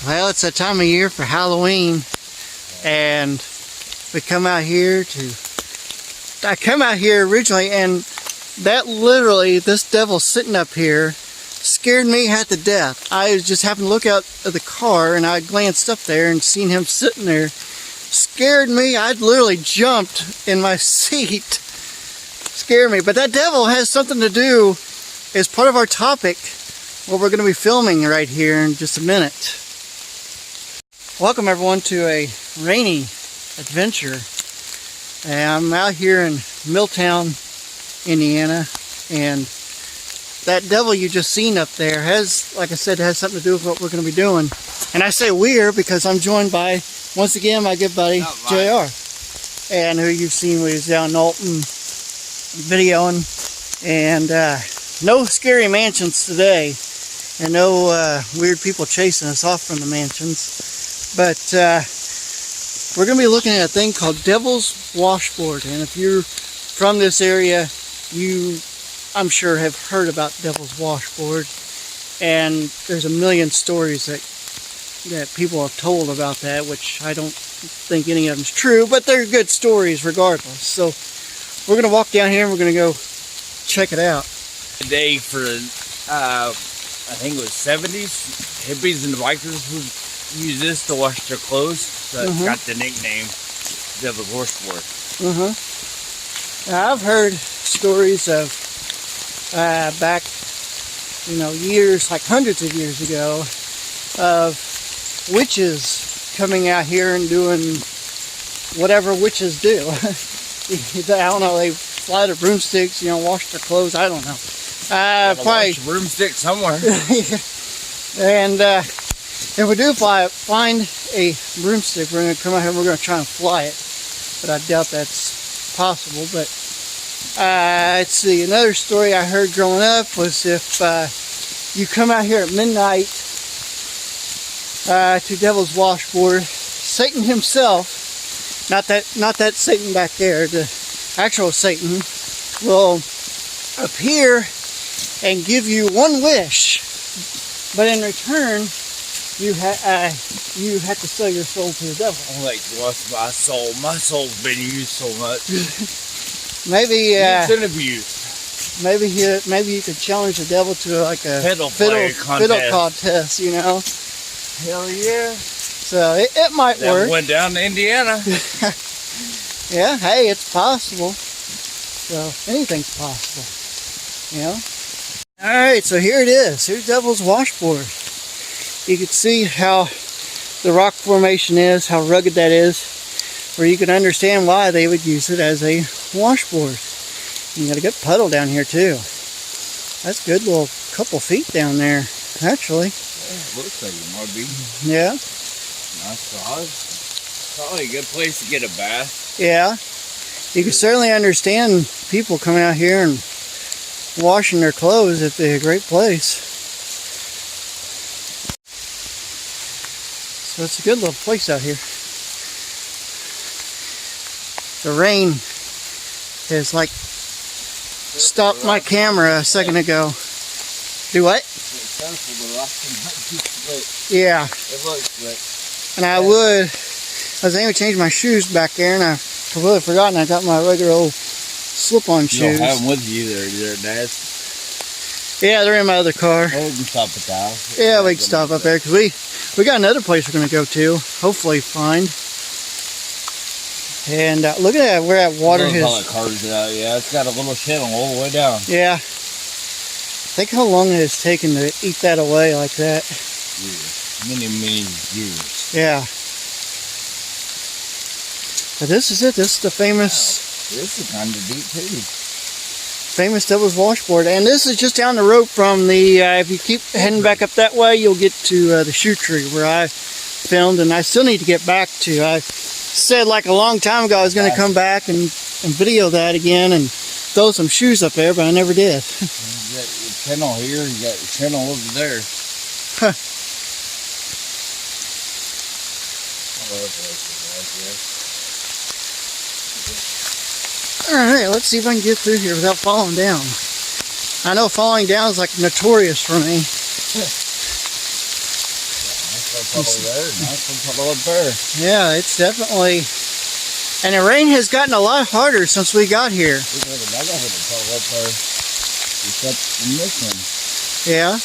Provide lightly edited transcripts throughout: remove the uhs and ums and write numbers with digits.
Well, it's that time of year for Halloween, and we come out here to... I come out here originally, and that literally, this devil sitting up here, scared me half to death. I just happened to look out of the car, and I glanced up there and seen him sitting there. Scared me. I literally jumped in my seat. Scared me. But that devil has something to do as part of our topic, what we're going to be filming right here in just a minute. Welcome everyone to a rainy adventure. I'm out here in Milltown, Indiana, and that devil you just seen up there has, like I said, has something to do with what we're going to be doing. And I say we're because I'm joined by, once again, my good buddy, JR. And who you've seen when he's down in Alton videoing. And no scary mansions today. And no weird people chasing us off from the mansions. But we're going to be looking at a thing called Devil's Washboard. And if you're from this area, you, I'm sure, have heard about Devil's Washboard. And there's a million stories that people have told about that, which I don't think any of them's true, but they're good stories regardless. So we're going to walk down here and we're going to go check it out. Today for, I think it was 70s, hippies and bikers would use this to wash their clothes, so it got the nickname Devil's Washboard. Now, I've heard stories of back, years, like hundreds of years ago, of witches coming out here and doing whatever witches do. I don't know, they fly their broomsticks, wash their clothes, I don't know. Probably wash a broomstick somewhere. And if we do find a broomstick, we're going to come out here and we're going to try and fly it. But I doubt that's possible. But let's see, another story I heard growing up was if you come out here at midnight to Devil's Washboard, Satan himself, not that Satan back there, the actual Satan, will appear and give you one wish, but in return you have to sell your soul to the devil. I'm like, what's my soul? My soul's been used so much. Maybe it's been abused. Maybe you could challenge the devil to like a fiddle contest, Hell yeah. So it might work. Went down to Indiana. Yeah, hey, it's possible. So anything's possible, Alright, so here it is. Here's Devil's Washboard. You can see how the rock formation is, how rugged that is, where you can understand why they would use it as a washboard. You got a good puddle down here too. That's a good little couple feet down there, actually. Yeah, looks like it might be. Yeah. Nice size. Probably a good place to get a bath. Yeah. You can certainly understand people coming out here and washing their clothes. It'd be a great place. So it's a good little place out here. The rain has like stopped my camera a second ago. Do what? Yeah. It looks slick. And I was aiming to change my shoes back there, and I completely forgotten I got my regular old slip-on shoes. You don't have them with you there, Dad's? Yeah, they're in my other car. Oh, we can stop at the house. Yeah, we can stop up there, because we got another place we're going to go to, hopefully find. And look at that, where that water is. How it carves it out. Yeah, it's got a little channel all the way down. Yeah. Think how long it has taken to eat that away like that. Years. Many years. Yeah. But this is it. This is the famous... This is kind of deep too. Famous Devil's Washboard. And this is just down the road from the... if you keep heading back up that way, you'll get to the shoe tree where I filmed. And I still need to get back to. I said like a long time ago I was going to come back and video that again and throw some shoes up there, but I never did. You got your channel here, you got your channel over there. Huh. Alright, let's see if I can get through here without falling down. I know falling down is like notorious for me. Yeah, it's definitely, and the rain has gotten a lot harder since we got here. Yeah, I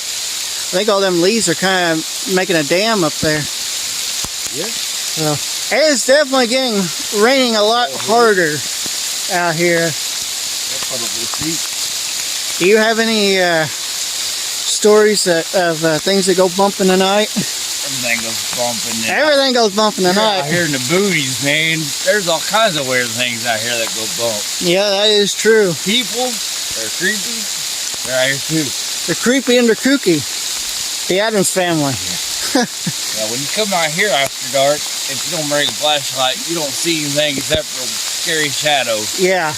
think all them leaves are kind of making a dam up there. Yeah. So it's definitely raining a lot harder out here. Do you have any stories of things that go bump in the night? Everything goes bumping. Everything goes bump in the night. Out here in the boonies, man, there's all kinds of weird things out here that go bump. Yeah, that is true. People, they're creepy. They're out here too. They're creepy and they're kooky. The Addams Family. Yeah, when you come out here after dark, if you don't bring a flashlight, you don't see anything except for scary shadows. Yeah,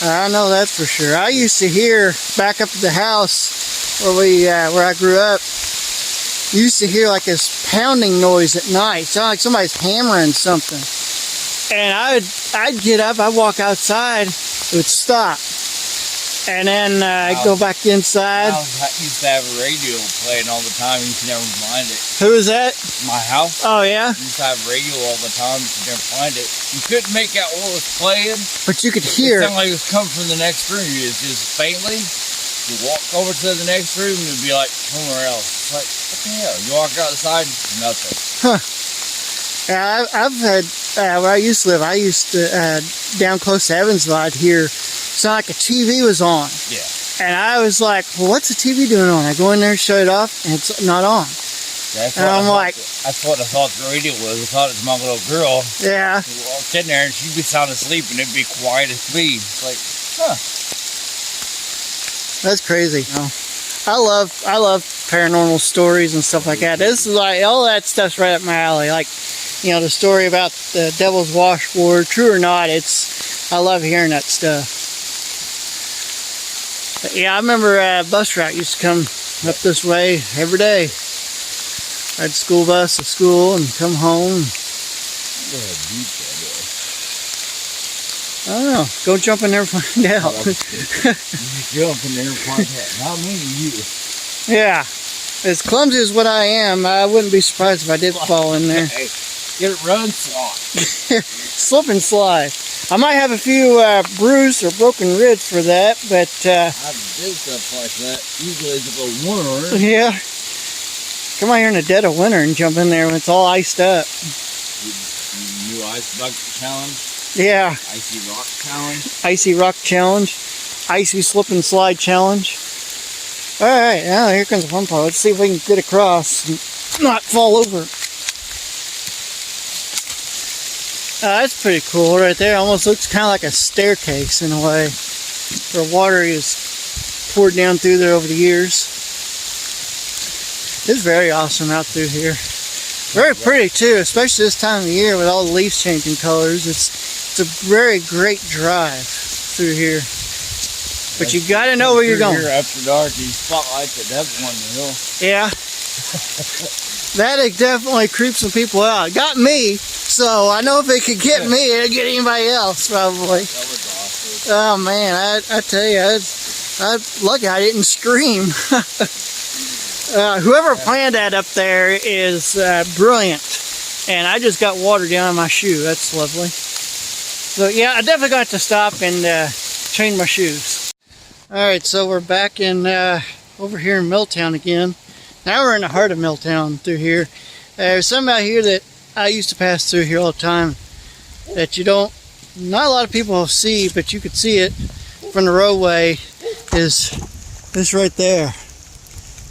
I know that's for sure. I used to hear back up at the house where I grew up. Used to hear like this pounding noise at night. Sounded like somebody's hammering something. And I'd get up, I'd walk outside, it would stop. And then I'd go back inside. I used to have a radio playing all the time. You can never find it. Who is that? My house. Oh, yeah? Used to have radio all the time. You could never find it. You couldn't make out what was playing. But you could hear. It sounded like it was coming from the next room. It's just faintly. You walk over to the next room and it'd be like somewhere else. It's like, what the hell? You walk outside, nothing. Huh. Yeah, I've had, where I used to live, down close to Evansville, I'd hear sound like a TV was on. Yeah. And I was like, well, what's the TV doing on? I go in there, shut it off, and it's not on. That's and I'm like, that's what I thought the radio was. I thought it was my little girl. Yeah. She walked in there and she'd be sound asleep and it'd be quiet as me. It's like, huh. That's crazy. You know, I love paranormal stories and stuff like that. This is like, all that stuff's right up my alley. Like, you know, the story about the Devil's Washboard, true or not, I love hearing that stuff. But yeah, I remember a bus route used to come up this way every day. I'd school bus to school and come home. I don't know. Go jump in there and find out. Jump in there and find out. Not me, you. Yeah. As clumsy as what I am, I wouldn't be surprised if I did fall in there. Get it run, slide. Slip and slide. I might have a few bruised or broken ribs for that, but... I do stuff like that. Usually it's a winter. Yeah. Come out here in the dead of winter and jump in there when it's all iced up. New ice bucket challenge? Yeah. Icy rock challenge? Icy rock challenge. Icy slip and slide challenge. Alright, now here comes the fun part. Let's see if we can get across and not fall over. That's pretty cool right there. Almost looks kind of like a staircase in a way, where water is poured down through there over the years. It's very awesome out through here. Very pretty too, especially this time of year with all the leaves changing colors. It's a very great drive through here. But you got to know where you're going. Here after dark, these spotlights are definitely on the hill. Yeah. That definitely creeps some people out. It got me, so I know if it could get me, it'd get anybody else probably. That was awesome. Oh man, I tell you, I'm lucky I didn't scream. Whoever planned that up there is brilliant. And I just got water down in my shoe. That's lovely. So yeah, I definitely got to stop and change my shoes. Alright, so we're back in over here in Milltown again. Now we're in the heart of Milltown through here. There's something out here that I used to pass through here all the time that not a lot of people see, but you could see it from the roadway, is this right there.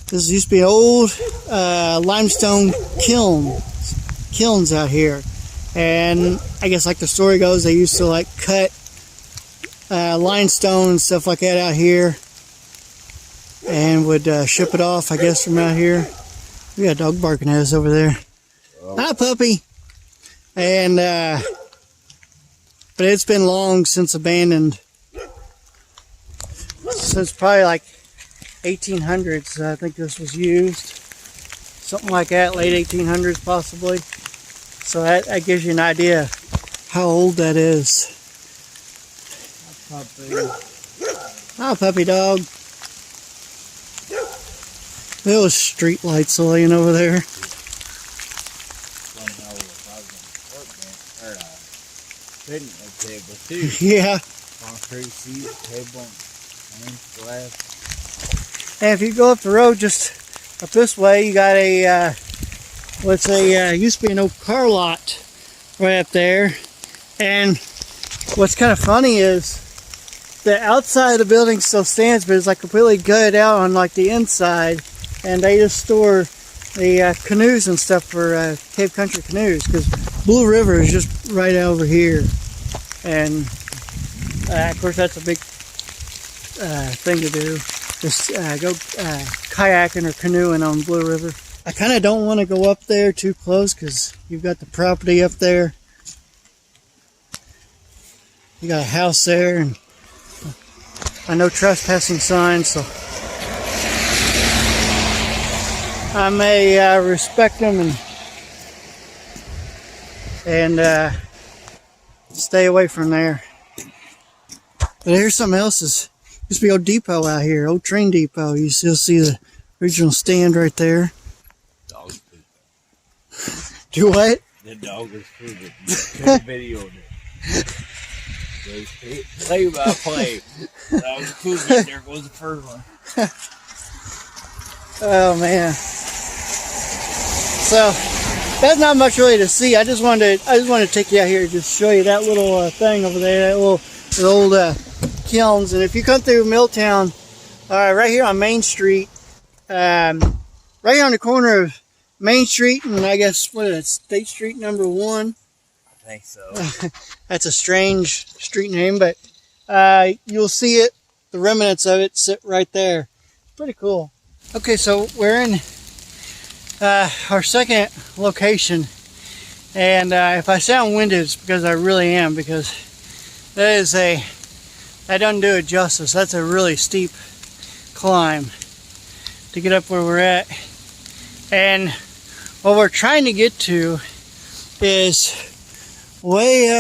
This used to be an old limestone kilns out here. And I guess like the story goes, they used to like cut limestone and stuff like that out here and would ship it off, I guess, from out here. We got a dog barking at us over there. Hi, puppy. And but it's been long since abandoned. Since probably like 1800s, I think this was used. Something like that, late 1800s possibly. So that gives you an idea how old that is. Hi, puppy dog. Those street lights laying over there. picnic table too. Yeah. Concrete seat, table, and glass. And if you go up the road just up this way, you got a, let's say, used to be an old car lot right up there. And what's kind of funny is the outside of the building still stands, but it's like completely gutted out on like the inside. And they just store the canoes and stuff for Cape Country canoes, because Blue River is just right over here. And of course that's a big thing to do. Just go kayaking or canoeing on Blue River. I kind of don't want to go up there too close because you've got the property up there. You got a house there, and I know trespassing signs, so I may respect them and stay away from there. But here's something else. Used to be old depot out here, old train depot. You still see the original stand right there. Dog food. Do what? The dog is food. Good video of it. Play by play. Dog food. There goes the first one. Oh man. So that's not much really to see. I just wanted to take you out here and just show you that little thing over there, that old kilns. And if you come through Milltown, right here on Main Street, right here on the corner of Main Street and I guess what is it, State Street number 1. I think so. That's a strange street name, but you'll see it, the remnants of it sit right there. Pretty cool. Okay, so we're in our second location, and if I sound winded, it's because I really am, because that doesn't do it justice. That's a really steep climb to get up where we're at. And what we're trying to get to is way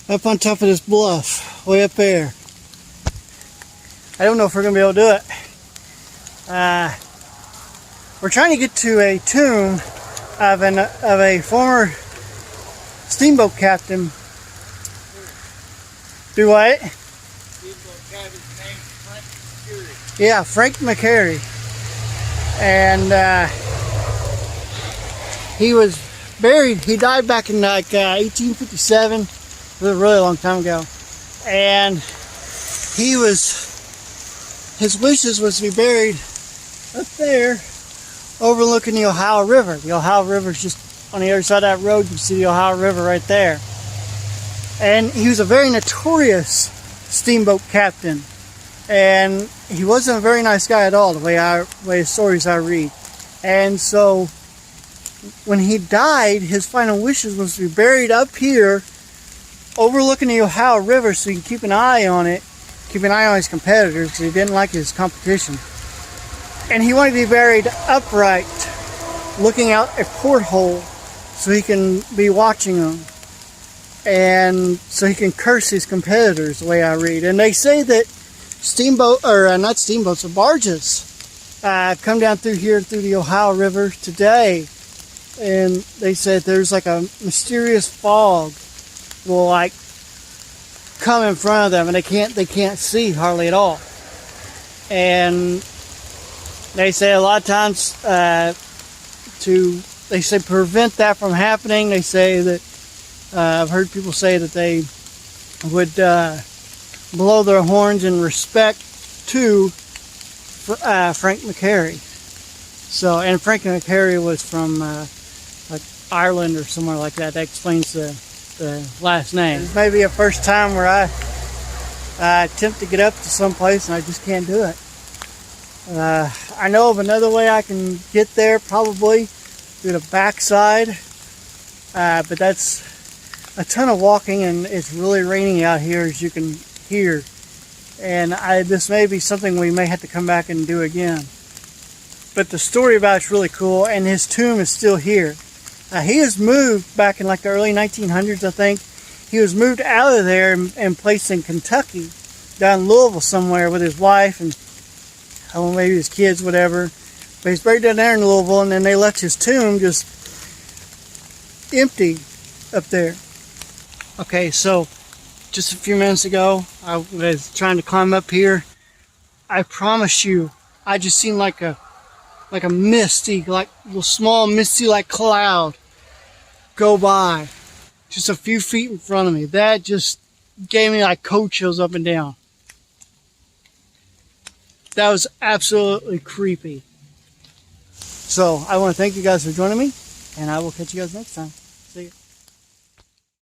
up on top of this bluff, way up there. I don't know if we're gonna be able to do it. We're trying to get to a tomb of a former steamboat captain. Do what? Steamboat captain's name is Frank Meharry. Yeah, Frank Meharry. And he was buried. He died back in like 1857. It was a really long time ago. And his wishes was to be buried up there, overlooking the Ohio River. The Ohio River is just on the other side of that road. You see the Ohio River right there. And he was a very notorious steamboat captain. And he wasn't a very nice guy at all, the way his stories I read. And so when he died, his final wishes was to be buried up here, overlooking the Ohio River, so you can keep an eye on it, keep an eye on his competitors, because he didn't like his competition. And he wanted to be buried upright, looking out a porthole, so he can be watching them, and so he can curse his competitors, the way I read. And they say that not steamboats, but barges come down through here, through the Ohio River today. And they said there's like a mysterious fog will like come in front of them, and they can't see hardly at all. And they say a lot of times to prevent that from happening. They say that I've heard people say that they would blow their horns in respect to Frank Meharry. So, and Frank Meharry was from like Ireland or somewhere like that. That explains the last name. This may be a first time where I attempt to get up to some place and I just can't do it. I know of another way I can get there, probably through the backside, but that's a ton of walking, and it's really raining out here, as you can hear. And this may be something we may have to come back and do again. But the story about it's really cool, and his tomb is still here. He was moved back in like the early 1900s, I think. He was moved out of there and placed in Kentucky, down in Louisville somewhere, with his wife and maybe his kids, whatever. But he's buried down there in Louisville, and then they left his tomb just empty up there. Okay, so just a few minutes ago, I was trying to climb up here. I promise you, I just seen like a misty, like little small misty like cloud go by just a few feet in front of me. That just gave me like cold chills up and down. That was absolutely creepy. So I want to thank you guys for joining me, and I will catch you guys next time.